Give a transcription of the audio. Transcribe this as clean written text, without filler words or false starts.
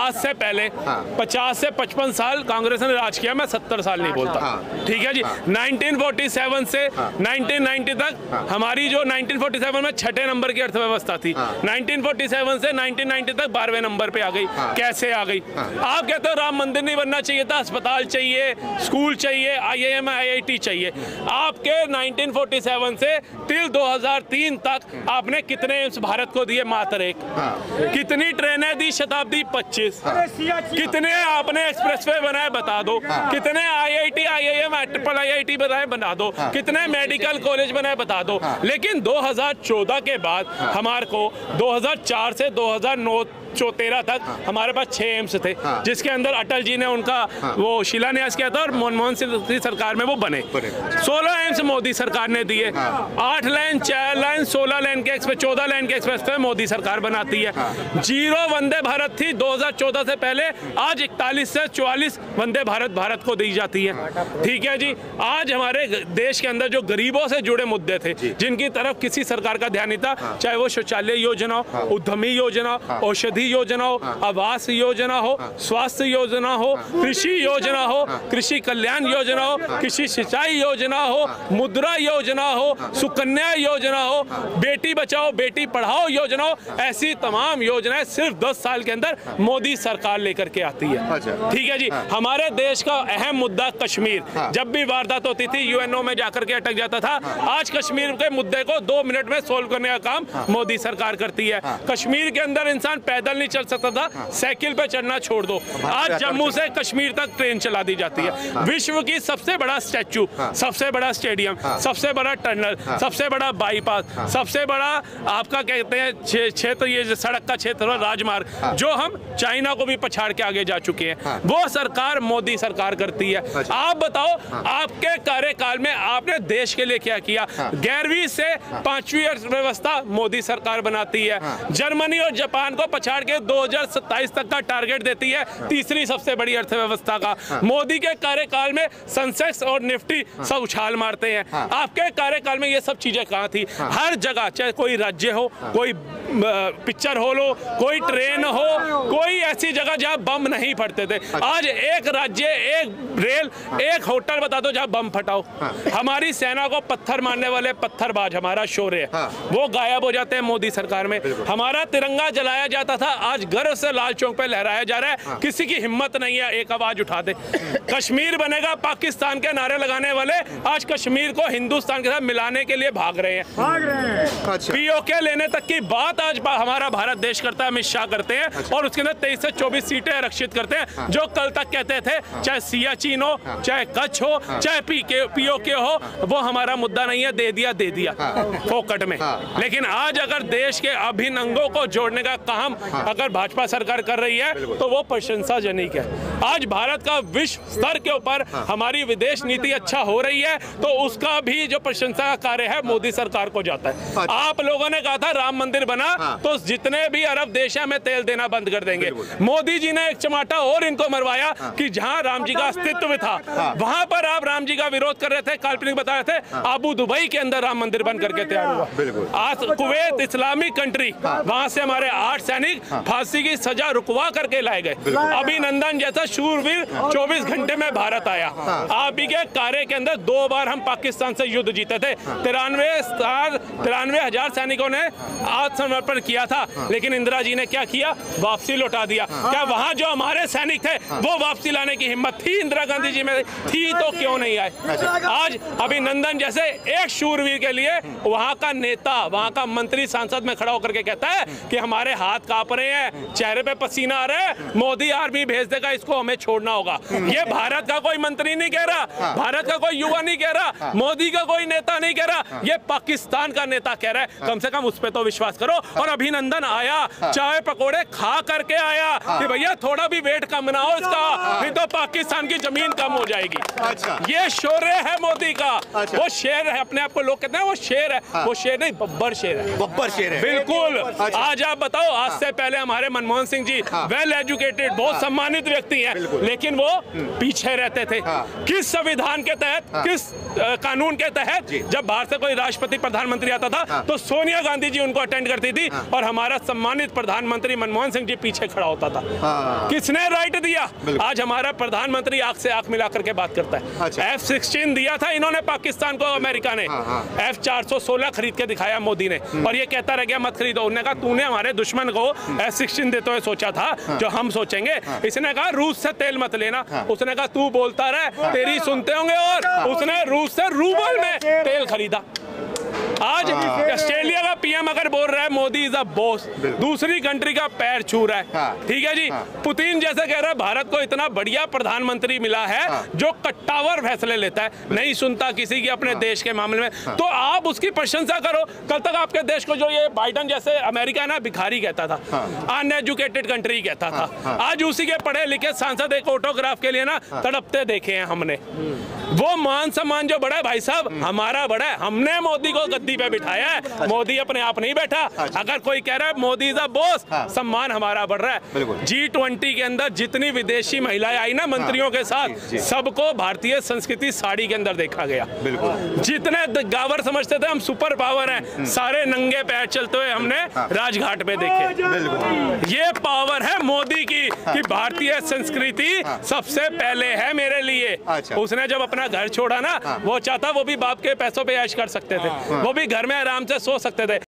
आज से पहले 50 से 55 साल कांग्रेस ने राज किया, मैं 70 साल नहीं बोलता, ठीक है जी। 1947 से 1990 तक हमारी जो 1947 में 6ठे नंबर की अर्थव्यवस्था थी, 1947 से 1990 तक 12वें नंबर पे आ गई। कैसे आ गई? आप कहते हो राम मंदिर नहीं बनना चाहिए था, अस्पताल चाहिए, स्कूल चाहिए, IIM IIT चाहिए। आपके 1947 से टिल 2003 तक आपने कितने एम्स भारत को दिए? मात्र एक। कितनी ट्रेनें दी? शताब्दी 25। कितने आपने एक्सप्रेसवे बनाए? बता दो। कितने IIT IIM IIT बनाए? बना दो। कितने मेडिकल कॉलेज बनाए? बता दो। लेकिन 2014 के बाद हमारे को 2004 से 2009-13 तक हमारे पास 6 एम्स थे, जिसके अंदर अटल जी ने उनका वो शिलान्यास किया था और मनमोहन सिंह की सरकार में वो बने। 16 एम्स मोदी सरकार ने दिए, 8 लाइन, 4 लाइन, 16 लाइन के एक्सप्रेस, 14 लाइन के एक्सप्रेस पे मोदी सरकार बनाती है। 0 वंदे भारत थी 2014 से पहले, आज 41 से 44 वंदे भारत को दी जाती है, ठीक है जी। आज हमारे देश के अंदर जो गरीबों से जुड़े मुद्दे थे, जिनकी तरफ किसी सरकार का ध्यान नहीं था, चाहे वो शौचालय योजना हो, उद्यमी योजना, औषधि योजना हो, आवास योजना हो, स्वास्थ्य योजना हो, कृषि योजना हो, कृषि कल्याण योजना हो, कृषि सिंचाई योजना हो, मुद्रा योजना हो, सुकन्या योजना हो, बेटी बचाओ बेटी पढ़ाओ योजना हो, ऐसी तमाम योजनाएं सिर्फ 10 साल के अंदर मोदी सरकार लेकर के आती है, ठीक है जी। हमारे देश का अहम मुद्दा कश्मीर, जब भी वारदात होती थी UNO में जाकर के अटक जाता था। आज कश्मीर के मुद्दे को 2 मिनट में सोल्व करने का काम मोदी सरकार करती है। कश्मीर के अंदर इंसान पैदल नहीं चल सकता था, साइकिल पे चढ़ना छोड़ दो, आज जम्मू से कश्मीर तक ट्रेन चला दी जाती है। विश्व की सबसे बड़ा स्टैचू, सबसे बड़ा स्टेडियम, सबसे बड़ा टनल, सबसे बड़ा बाईपास, सबसे बड़ा आपका कहते हैं क्षेत्र, ये सड़क का क्षेत्र, राजमार्ग, जो हम चाइना को भी पछाड़ के आगे जा चुके हैं, वो सरकार मोदी सरकार करती है। आप बताओ, आपके कार्यकाल में आपने देश के लिए क्या किया? 11वीं से 5वीं अर्थव्यवस्था मोदी सरकार बनाती है। जर्मनी और जापान को पछाड़ के 2027 तक का टारगेट देती है, तीसरी सबसे बड़ी अर्थव्यवस्था का। मोदी के कार्यकाल में सेंसेक्स और निफ्टी सब उछाल मारते हैं। आपके कार्यकाल में ये सब चीजें कहाँ थी? हर जगह, चाहे कोई राज्य हो, कोई पिक्चर हॉल हो, कोई ट्रेन हो, कोई ऐसी जगह जहाँ बम नहीं फटते थे। आज एक राज्य, एक रेल, एक होटल बता दो जहाँ बम फटाओ। हमारी सेना को पत्थर मारने वाले पत्थरबाज हमारा शौर्य है, वो गायब हो जाते हैं मोदी सरकार में। हमारा तिरंगा जलाया जाता था, आज गर्व से लाल चौक पे लहराया जा रहा है। किसी की हिम्मत नहीं है एक आवाज उठा दे। कश्मीर बनेगा पाकिस्तान के नारे लगाने वाले आज कश्मीर को हिंदुस्तान के साथ मिलाने के लिए भाग रहे हैं। POK लेने तक की बात आज हमारा भारत देश करता है, अमित शाह करते हैं, और उसके अंदर 23 से 24 सीटें आरक्षित करते हैं, जो कल तक कहते थे चाहे सियाचिन हो, चाहे कच्छ हो, चाहे POK हो, वो हमारा मुद्दा नहीं है, दे दिया फोकट में। लेकिन आज अगर देश के अभिन्न अंगों को जोड़ने का काम अगर भाजपा सरकार कर रही है तो वो प्रशंसाजनक है। आज भारत का विश्व स्तर के ऊपर हमारी विदेश नीति अच्छा हो रही है, तो उसका भी जो प्रशंसा का कार्य है मोदी सरकार को जाता है। आप लोगों ने कहा था राम मंदिर बना तो जितने भी अरब देश है, हमें तेल देना बंद कर देंगे। मोदी जी ने एक चमाटा और इनको मरवाया कि जहां राम जी का अस्तित्व था, वहां पर आप राम जी का विरोध कर रहे थे, काल्पनिक बता रहे थे। अबू दुबई के अंदर राम मंदिर बन करके तैयार हुआ। आज कुवैत इस्लामिक कंट्री, वहां से हमारे 8 सैनिक फांसी की सजा रुकवा करके लाए गए। अभिनंदन जैसा शूरवीर 24 घंटे में भारत आया। आप ही के कार्य के अंदर 2 बार हम पाकिस्तान से युद्ध जीते थे। 93,000 सैनिकों ने आत्मसमर्पण किया था, लेकिन इंदिरा जी ने क्या किया? वापसी लौटा दिया। क्या वहां जो हमारे सैनिक थे वो वापसी लाने की हिम्मत थी इंदिरा गांधी जी में? थी तो क्यों नहीं आए? आज अभिनंदन जैसे एक शूरवीर के लिए वहां का नेता, वहां का मंत्री, सांसद में खड़ा होकर के कहता है कि हमारे हाथ कांप रहे हैं, चेहरे पे पसीना आ रहा है, मोदी आर्मी भेज देगा, इसको हमें छोड़ना होगा। ये भारत का कोई मंत्री नहीं कह रहा, भारत का कोई युवा नहीं कह रहा, मोदी का कोई नेता नहीं कह रहा, ये पाकिस्तान का नेता कह रहा है। कम से कम उस पर तो विश्वास करो। और अभिनंदन आया, चाय पकोड़े खा करके आया कि भैया थोड़ा भी वेट कम ना हो इसका, नहीं तो पाकिस्तान की जमीन कम हो जाएगी। ये शौर्य है मोदी का। वो शेर है, अपने आप को लोग कहते हैं वो शेर है, वो शेर नहीं, बब्बर शेर है। बब्बर शेर है, बिल्कुल। आज आप बताओ, आज से पहले हमारे मनमोहन सिंह जी वेल एजुकेटेड, बहुत सम्मानित व्यक्ति हैं, लेकिन वो पीछे रहते थे। किस संविधान के तहत, किस कानून के तहत? जब बाहर से कोई राष्ट्रपति प्रधानमंत्री आता था तो सोनिया गांधी जी उनको अटेंड करती थी और हमारा सम्मानित प्रधानमंत्री मनमोहन सिंह जी पीछे खड़ा होता होता था। किसने राइट दिया? आज हमारा प्रधानमंत्री आंख से आंख मिला करके बात करता है। अच्छा। F-16 दिया था इन्होंने पाकिस्तान को, अमेरिका ने। F-416 खरीद के दिखाया मोदी ने, और ये कहता रह गया मत खरीदो। उन्होंने कहा तूने हमारे दुश्मन को F-16 देते हुए सोचा था जो हम सोचेंगे? इसने कहा रूस से तेल मत लेना। उसने कहा तू बोलता रहे, तेरी सुनते होंगे। और उसने रूस से रूबल में तेल खरीदा। आज ऑस्ट्रेलिया का पीएम अगर बोल रहा है मोदी इज अ बॉस, दूसरी कंट्री का पैर छू रहा है, ठीक है जी। पुतिन जैसे कह रहा है भारत को इतना बढ़िया प्रधानमंत्री मिला है जो कट्टावर फैसले लेता है, नहीं सुनता किसी की अपने देश के मामले में, तो आप उसकी प्रशंसा करो। कल तक आपके देश को जो ये बाइडन जैसे अमेरिका ना भिखारी कहता था, अनएजुकेटेड कंट्री कहता था, आज उसी के पढ़े लिखे सांसद एक ऑटोग्राफ के लिए ना तड़पते देखे हैं हमने। वो मान सम्मान जो बड़ा है भाई साहब हमारा बड़ा है, हमने मोदी को गद्दी पे बिठाया है, मोदी अपने आप नहीं बैठा। अगर कोई कह रहा है मोदी इज अ बॉस, सम्मान हमारा बढ़ रहा है। G20 के अंदर जितनी विदेशी महिलाएं आई ना मंत्रियों के साथ, सबको भारतीय संस्कृति साड़ी के अंदर देखा गया। जितने गावर समझते थे हम सुपर पावर हैं, सारे नंगे पैर चलते हुए हमने राजघाट पे देखे। ये पावर है मोदी की कि भारतीय संस्कृति सबसे पहले है मेरे लिए। उसने जब अपना घर छोड़ा ना, वो चाहता वो भी बाप के पैसों पे ऐश कर सकते थे, वो भी घर में आराम से सो सकते थे।